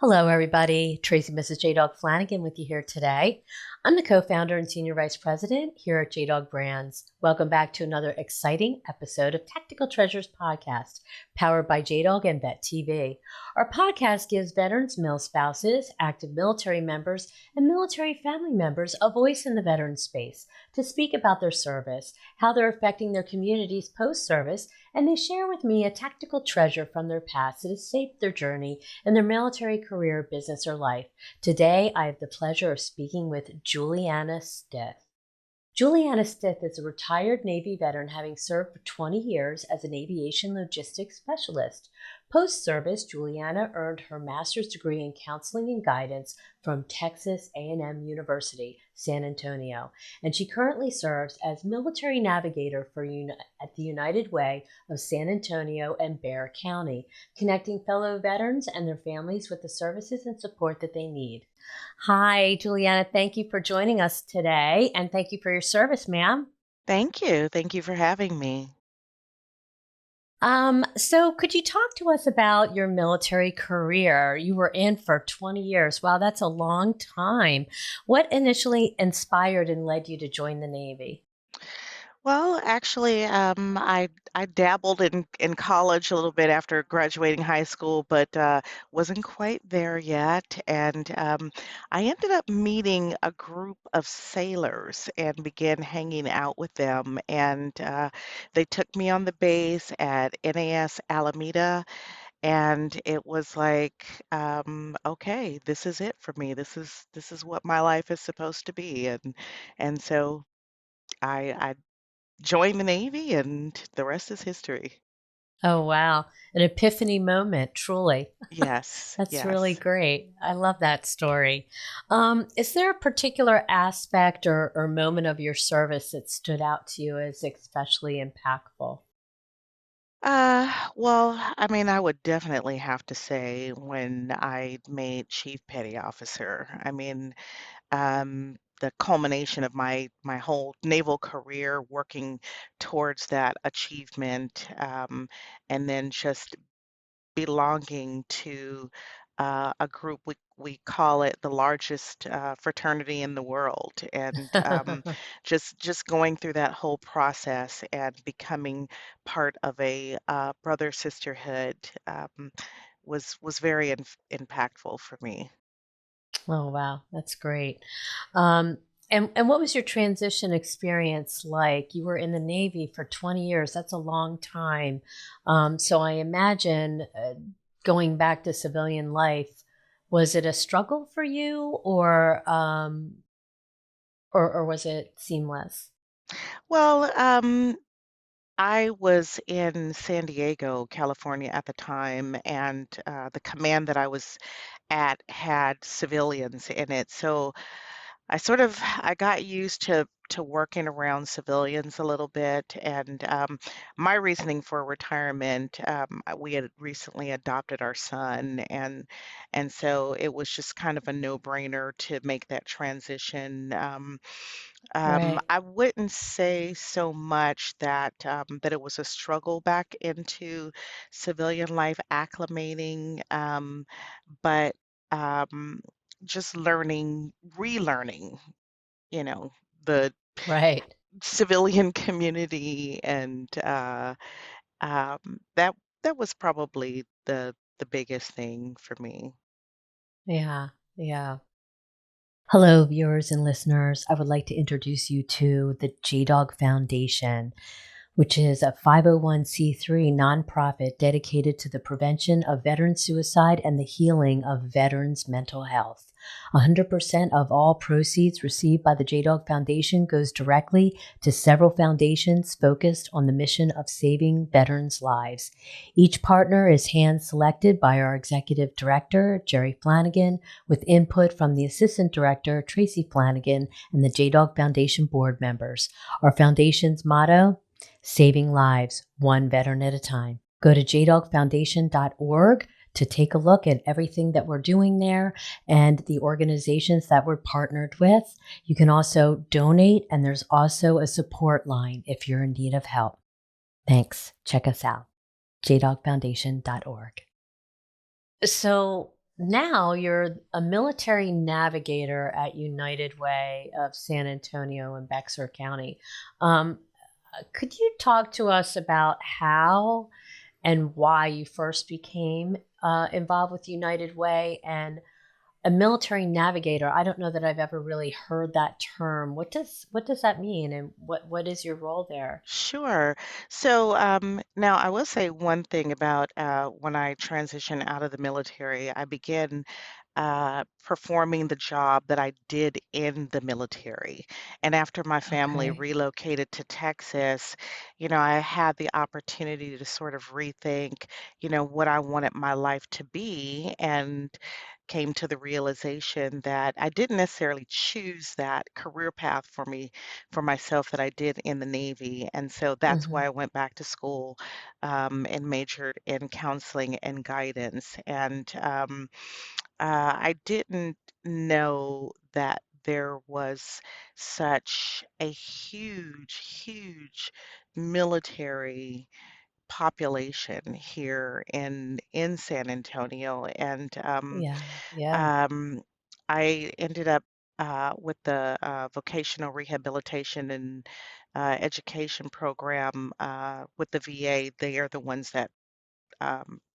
Hello, everybody. Tracy, Mrs. JDog Flanagan with you here today. I'm the co-founder and senior vice president here at JDog Brands. Welcome back to another exciting episode of Tactical Treasures Podcast, powered by JDog and Vet TV. Our podcast gives veterans, mil spouses, active military members, and military family members a voice in the veteran space to speak about their service, how they're affecting their communities post-service, and they share with me a tactical treasure from their past that has shaped their journey in their military career, business, or life. Today, I have the pleasure of speaking with Juliana Stith. Juliana Stith is a retired Navy veteran having served for 20 years as an aviation logistics specialist. Post-service, Juliana earned her master's degree in counseling and guidance from Texas A&M University, San Antonio, and she currently serves as Military Navigator at the United Way of San Antonio and Bexar County, connecting fellow veterans and their families with the services and support that they need. Hi, Juliana. Thank you for joining us today, and thank you for your service, ma'am. Thank you. Thank you for having me. So could you talk to us about your military career? You were in for 20 years. Wow, that's a long time. What initially inspired and led you to join the Navy? Well, actually, I dabbled in college a little bit after graduating high school, but wasn't quite there yet. And I ended up meeting a group of sailors and began hanging out with them. And they took me on the base at NAS Alameda, and it was like, okay, this is it for me. This is what my life is supposed to be. And so I joined the Navy, and the rest is history. Oh, wow. An epiphany moment, truly. Yes, That's really yes. great. I love that story. Is there a particular aspect or moment of your service that stood out to you as especially impactful? Well, I mean, I would definitely have to say when I made Chief Petty Officer. I mean, the culmination of my whole naval career working towards that achievement, and then just belonging to a group we call it the largest fraternity in the world, and just going through that whole process and becoming part of a brother sisterhood was very impactful for me. Oh, wow. That's great. Um, and what was your transition experience like? You were in the Navy for 20 years. That's a long time. So I imagine going back to civilian life, was it a struggle for you or was it seamless? Well, I was in San Diego, California at the time, and the command that I was at had civilians in it. So I got used to working around civilians a little bit, and my reasoning for retirement, we had recently adopted our son, and so it was just kind of a no-brainer to make that transition. Right. I wouldn't say so much that it was a struggle back into civilian life acclimating, but um, just relearning, you know, the Right. civilian community, and that was probably the biggest thing for me. Yeah. Yeah. Hello, viewers and listeners. I would like to introduce you to the JDog Foundation, which is a 501c3 nonprofit dedicated to the prevention of veteran suicide and the healing of veterans' mental health. 100% of all proceeds received by the JDog Foundation goes directly to several foundations focused on the mission of saving veterans' lives. Each partner is hand-selected by our executive director, Jerry Flanagan, with input from the assistant director, Tracy Flanagan, and the JDog Foundation board members. Our foundation's motto: saving lives, one veteran at a time. Go to jdogfoundation.org to take a look at everything that we're doing there and the organizations that we're partnered with. You can also donate, and there's also a support line if you're in need of help. Thanks. Check us out, jdogfoundation.org. So now you're a military navigator at United Way of San Antonio and Bexar County. Um, could you talk to us about how and why you first became involved with United Way and a military navigator? I don't know that I've ever really heard that term. What does that mean, and what is your role there? Sure. So now I will say one thing about when I transitioned out of the military, I began performing the job that I did in the military. And after my family Okay. relocated to Texas, I had the opportunity to sort of rethink, what I wanted my life to be, and came to the realization that I didn't necessarily choose that career path for myself that I did in the Navy. And so that's Hmm. why I went back to school and majored in counseling and guidance. And I didn't know that there was such a huge military population here in San Antonio. And Yeah, yeah. um, I ended up with the vocational rehabilitation and education program with the VA. They are the ones that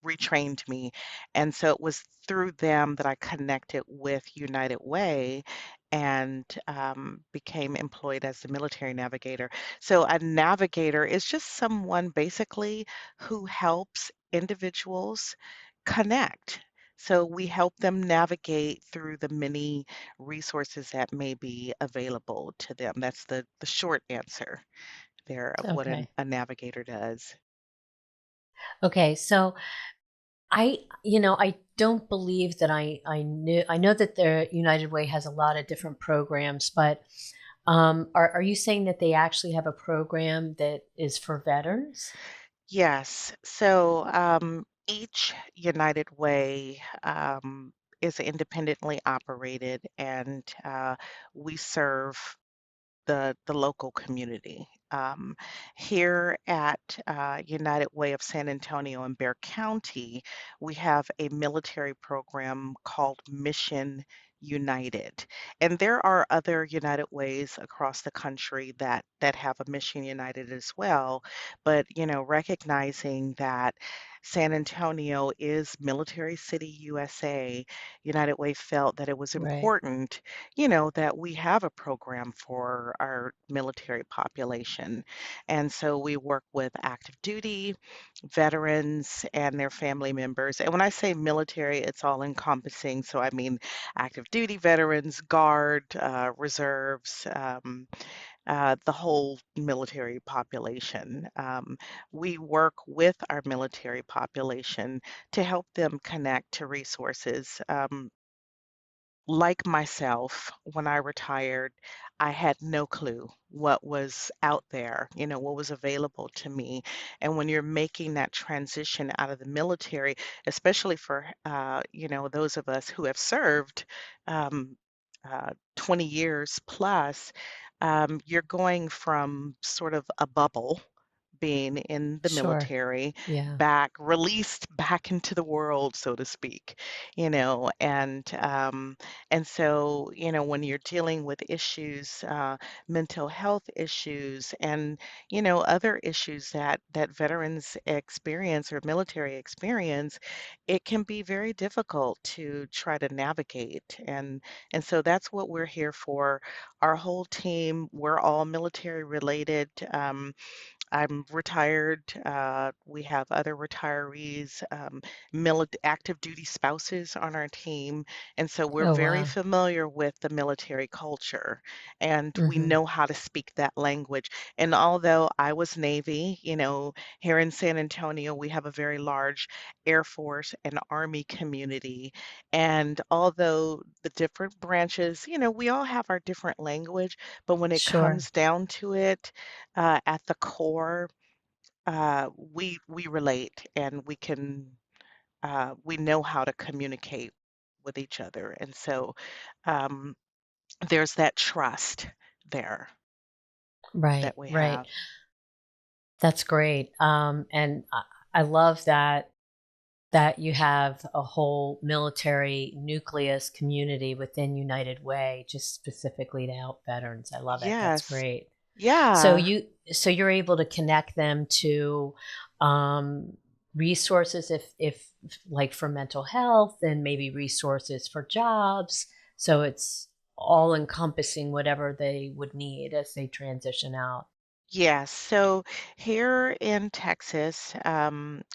retrained me. And so it was through them that I connected with United Way and became employed as the military navigator. So a navigator is just someone basically who helps individuals connect. So we help them navigate through the many resources that may be available to them. That's the short answer there of what Okay. a navigator does. Okay. So I don't believe that I know that the United Way has a lot of different programs, but are you saying that they actually have a program that is for veterans? Yes. So each United Way is independently operated, and we serve the local community. Here at United Way of San Antonio and Bexar County, we have a military program called Mission United. And there are other United Ways across the country that have a Mission United as well. But, recognizing that San Antonio is Military City, USA, United Way felt that it was Right. important that we have a program for our military population. And so we work with active duty, veterans, and their family members. And when I say military, it's all encompassing. So I mean active duty veterans, guard, reserves, the whole military population. We work with our military population to help them connect to resources. Like myself, when I retired, I had no clue what was out there, what was available to me. And when you're making that transition out of the military, especially for, those of us who have served 20 years plus, you're going from sort of a bubble being in the Sure. military Yeah. back released back into the world, so to speak, and so when you're dealing with issues, mental health issues, and other issues that veterans experience or military experience, it can be very difficult to try to navigate. And so that's what we're here for. Our whole team, we're all military related. I'm retired. We have other retirees, active duty spouses on our team. And so we're Oh, very wow. familiar with the military culture, and we Hmm. know how to speak that language. And although I was Navy, here in San Antonio, we have a very large Air Force and Army community. And although the different branches, we all have our different language, but when it Sure. comes down to it, at the core, we relate, and we know how to communicate with each other, and so um, there's that trust there Right. that we Right. have. That's great. And I love that. that you have a whole military nucleus community within United Way, just specifically to help veterans. I love it. That's Yes. great. So Yeah. you're able to connect them to um, resources if like for mental health and maybe resources for jobs. So it's all encompassing whatever they would need as they transition out. Yes. So here in Texas,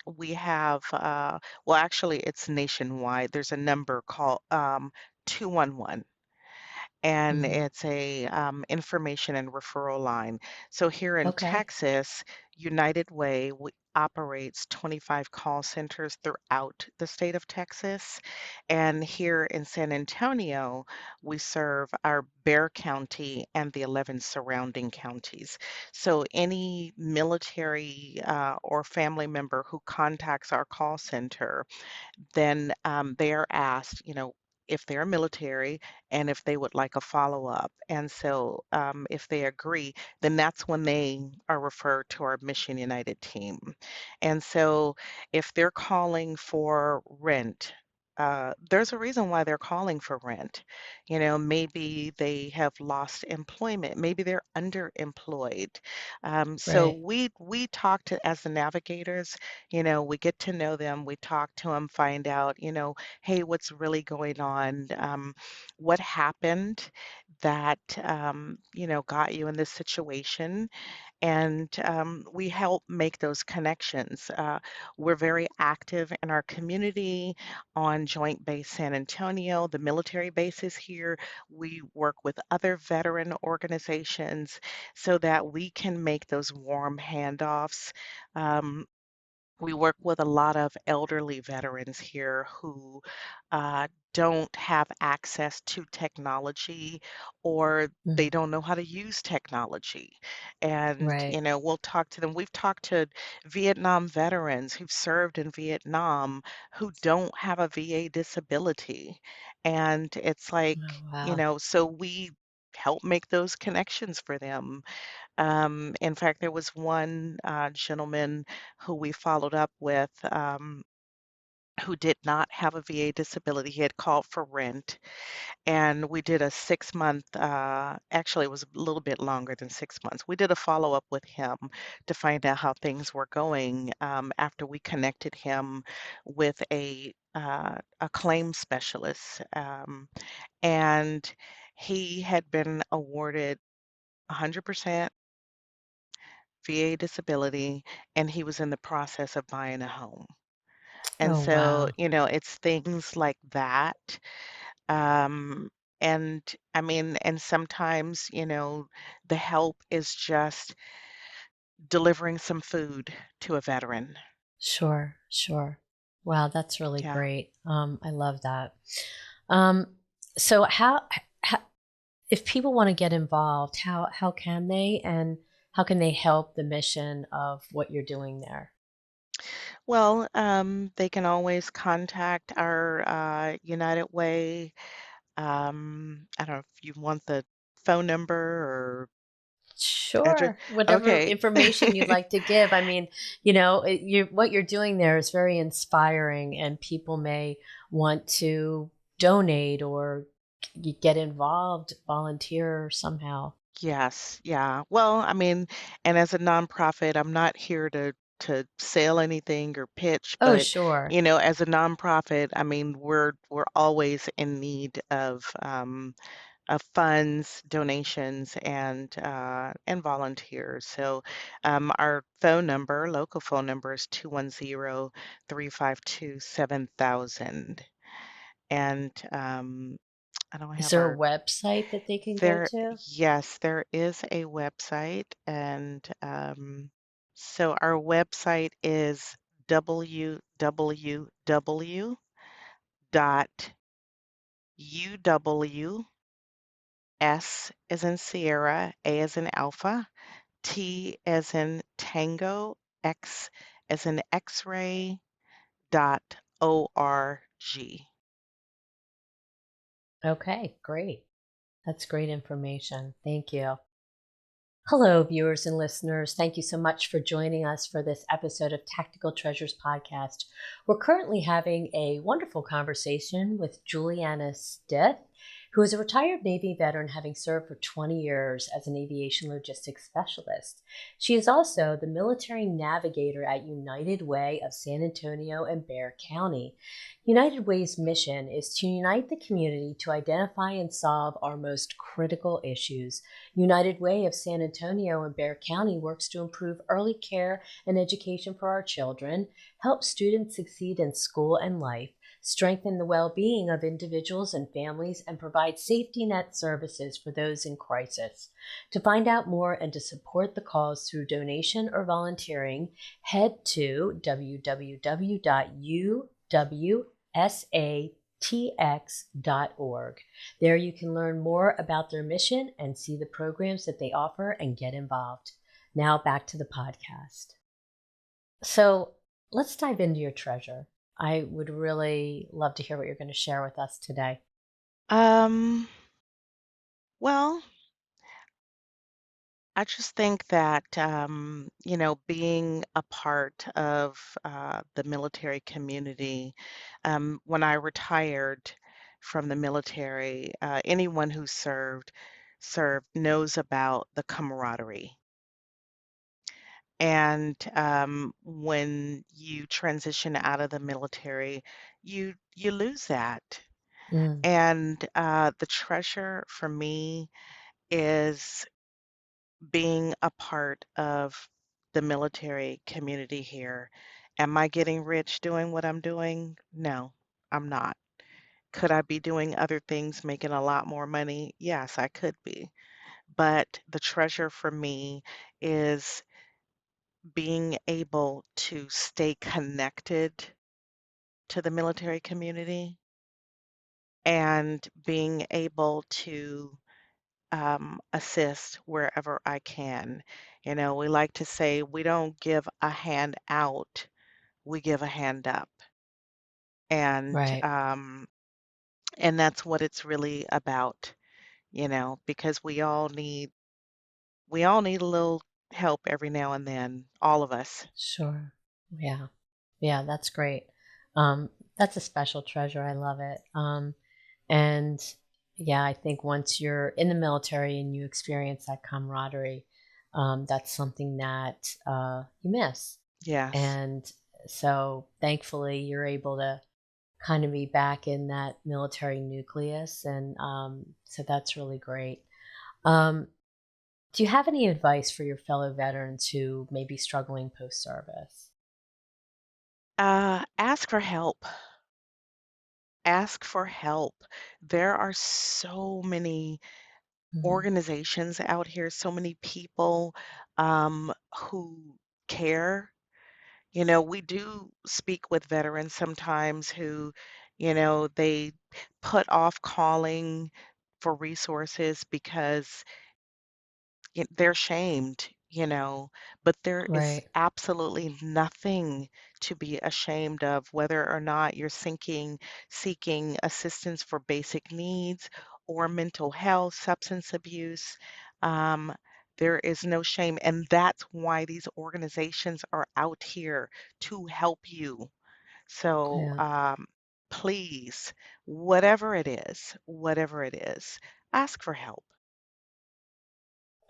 we have, well, actually, it's nationwide. There's a number called 211, and Hmm. it's a information and referral line. So here in Okay. Texas, United Way operates 25 call centers throughout the state of Texas. And here in San Antonio, we serve our Bexar County and the 11 surrounding counties. So any military or family member who contacts our call center, then they are asked, if they're military and if they would like a follow-up. And so if they agree, then that's when they are referred to our Mission United team. And so if they're calling for rent, there's a reason why they're calling for rent. Maybe they have lost employment, maybe they're underemployed. So Right. we talk to as the navigators, we get to know them, we talk to them, find out, hey, what's really going on? What happened that, got you in this situation? And we help make those connections. We're very active in our community on Joint Base San Antonio, the military bases here. We work with other veteran organizations so that we can make those warm handoffs. Um, we work with a lot of elderly veterans here who don't have access to technology, or they Mhm. don't know how to use technology. And, Right. we'll talk to them. We've talked to Vietnam veterans who've served in Vietnam who don't have a VA disability. And it's like, Oh, wow. so we help make those connections for them. In fact, there was one gentleman who we followed up with who did not have a VA disability. He had called for rent, and we did a 6 month, actually, it was a little bit longer than 6 months. We did a follow up with him to find out how things were going after we connected him with a claim specialist. And he had been awarded 100% VA disability, and he was in the process of buying a home. And Oh, so, wow. it's things like that. Um, and I mean, and sometimes, the help is just delivering some food to a veteran. Sure, sure. Wow, that's really Yeah. great. I love that. Um, so how if people want to get involved, how can they and how can they help the mission of what you're doing there? Well, they can always contact our United Way. I don't know if you want the phone number or address. Sure, whatever Okay. information you'd like to give. I mean, what you're doing there is very inspiring, and people may want to donate or get involved, volunteer somehow. Yes, yeah. Well, I mean, and as a nonprofit, I'm not here to sell anything or pitch, Oh, but sure. as a nonprofit, I mean, we're always in need of funds, donations, and volunteers. So, our phone number, local phone number is 210-352-7000. And I don't Is have there a our website that they can go there, to? yes, there is a website, and so our website is www.uws as in Sierra, A as in Alpha, T as in Tango, X as in X-ray, .org. Okay, great. That's great information. Thank you. Hello, viewers and listeners. Thank you so much for joining us for this episode of Tactical Treasures Podcast. We're currently having a wonderful conversation with Juliana Stith, who is a retired Navy veteran having served for 20 years as an aviation logistics specialist. She is also the Military Navigator at United Way of San Antonio and Bexar County. United Way's mission is to unite the community to identify and solve our most critical issues. United Way of San Antonio and Bexar County works to improve early care and education for our children, help students succeed in school and life, strengthen the well-being of individuals and families, and provide safety net services for those in crisis. To find out more and to support the cause through donation or volunteering, head to www.uwsatx.org. There you can learn more about their mission and see the programs that they offer and get involved. Now back to the podcast. So let's dive into your treasure. I would really love to hear what you're going to share with us today. Um, well, I just think that, being a part of the military community, when I retired from the military, anyone who served knows about the camaraderie. And when you transition out of the military, you lose that. Mm, And the treasure for me is being a part of the military community here. Am I getting rich doing what I'm doing? No, I'm not. Could I be doing other things, making a lot more money? Yes, I could be. But the treasure for me is being able to stay connected to the military community and being able to assist wherever I can. We like to say we don't give a hand out, we give a hand up. And right. and that's what it's really about, because we all need a little help every now and then, all of us. Sure. Yeah. Yeah, that's great. Um, that's a special treasure. I love it. And yeah, I think once you're in the military and you experience that camaraderie, that's something that you miss. Yes. And so thankfully, you're able to kind of be back in that military nucleus. And so that's really great. Um, do you have any advice for your fellow veterans who may be struggling post service? Ask for help. Ask for help. There are so many Mm, organizations out here, so many people who care. We do speak with veterans sometimes who, they put off calling for resources because they're shamed, but there is right, absolutely nothing to be ashamed of, whether or not you're seeking assistance for basic needs or mental health, substance abuse. Um, there is no shame, and that's why these organizations are out here to help you. So yeah. please, whatever it is, ask for help.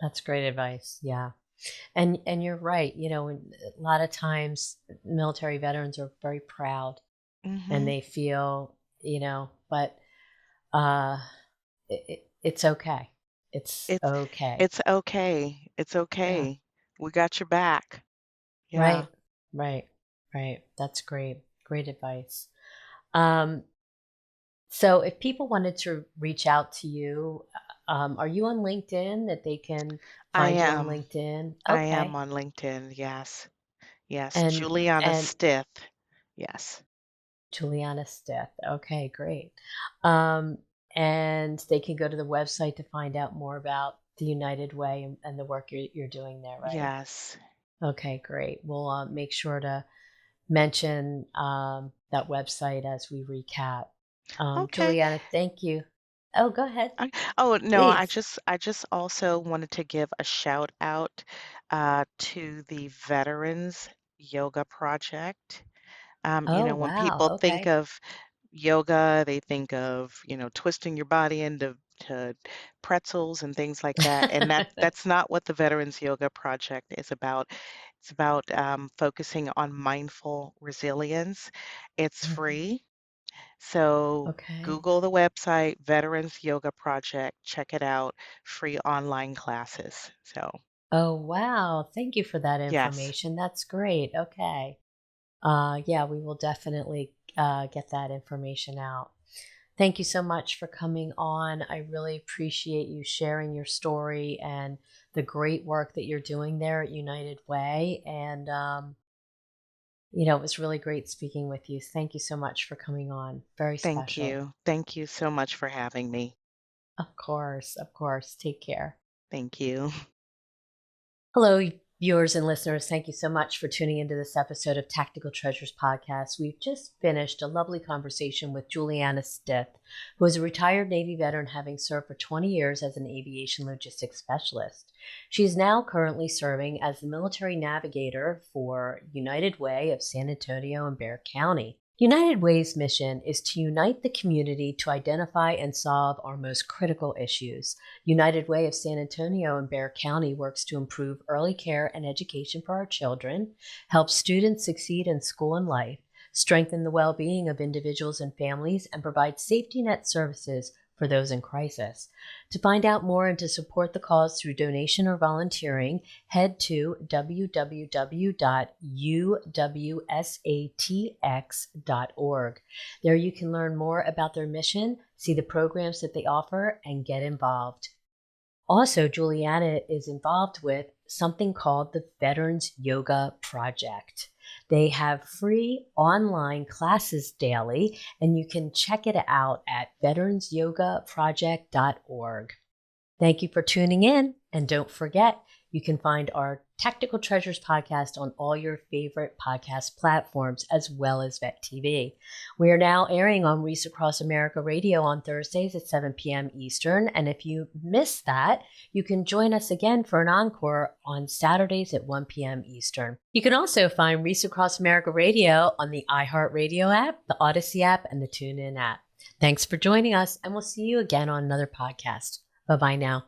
That's great advice. Yeah. And you're right. A lot of times military veterans are very proud and Hmm. they feel, but uh it's okay. It's It's okay. it's okay. It's Yeah. okay. We got your back. Yeah. Right. Right. Right. That's great. Great advice. Um so if people wanted to reach out to you, are you on LinkedIn that they can I find you on am. LinkedIn? I am Okay. on LinkedIn. Yes. Yes. And Juliana and Stith. Yes. Juliana Stith. Okay, great. Um, and they can go to the website to find out more about the United Way and the work you're doing there, right? Yes. Okay, great. We'll make sure to mention that website as we recap. Okay. Juliana, thank you. Oh, go ahead, Oh, no, I please. just I just also wanted to give a shout out to the Veterans Yoga Project. Oh, When wow. people think Okay. of yoga, they think of, twisting your body into pretzels and things like that. And that's not what the Veterans Yoga Project is about. It's about focusing on mindful resilience. It's Mhm. free. So Okay. Google the website, Veterans Yoga Project, check it out, free online classes. So, Oh, wow. Thank you for that yes, information. That's great. Okay. Yeah, we will definitely get that information out. Thank you so much for coming on. I really appreciate you sharing your story and the great work that you're doing there at United Way. And, it was really great speaking with you. Thank you so much for coming on. Very thank special. you. Thank you so much for having me. Of course. Of course. Take care. Thank you. Hello, viewers and listeners. Thank you so much for tuning into this episode of Tactical Treasures Podcast. We've just finished a lovely conversation with Juliana Stith, who is a retired Navy veteran having served for 20 years as an aviation logistics specialist. She is now currently serving as the Military Navigator for United Way of San Antonio and Bexar County. United Way's mission is to unite the community to identify and solve our most critical issues. United Way of San Antonio and Bexar County works to improve early care and education for our children, help students succeed in school and life, strengthen the well-being of individuals and families, and provide safety net services for those in crisis. To find out more and to support the cause through donation or volunteering, head to www.uwsatx.org. There you can learn more about their mission, see the programs that they offer, and get involved. Also, Juliana is involved with something called the Veterans Yoga Project. They have free online classes daily, and you can check it out at veteransyogaproject.org. Thank you for tuning in, and don't forget, you can find our Tactical Treasures podcast on all your favorite podcast platforms, as well as Vet TV. We are now airing on Reese Across America Radio on Thursdays at 7 p.m. Eastern, and if you missed that, you can join us again for an encore on Saturdays at 1 p.m. Eastern. You can also find Reese Across America Radio on the iHeartRadio app, the Odyssey app, and the TuneIn app. Thanks for joining us, and we'll see you again on another podcast. Bye-bye now.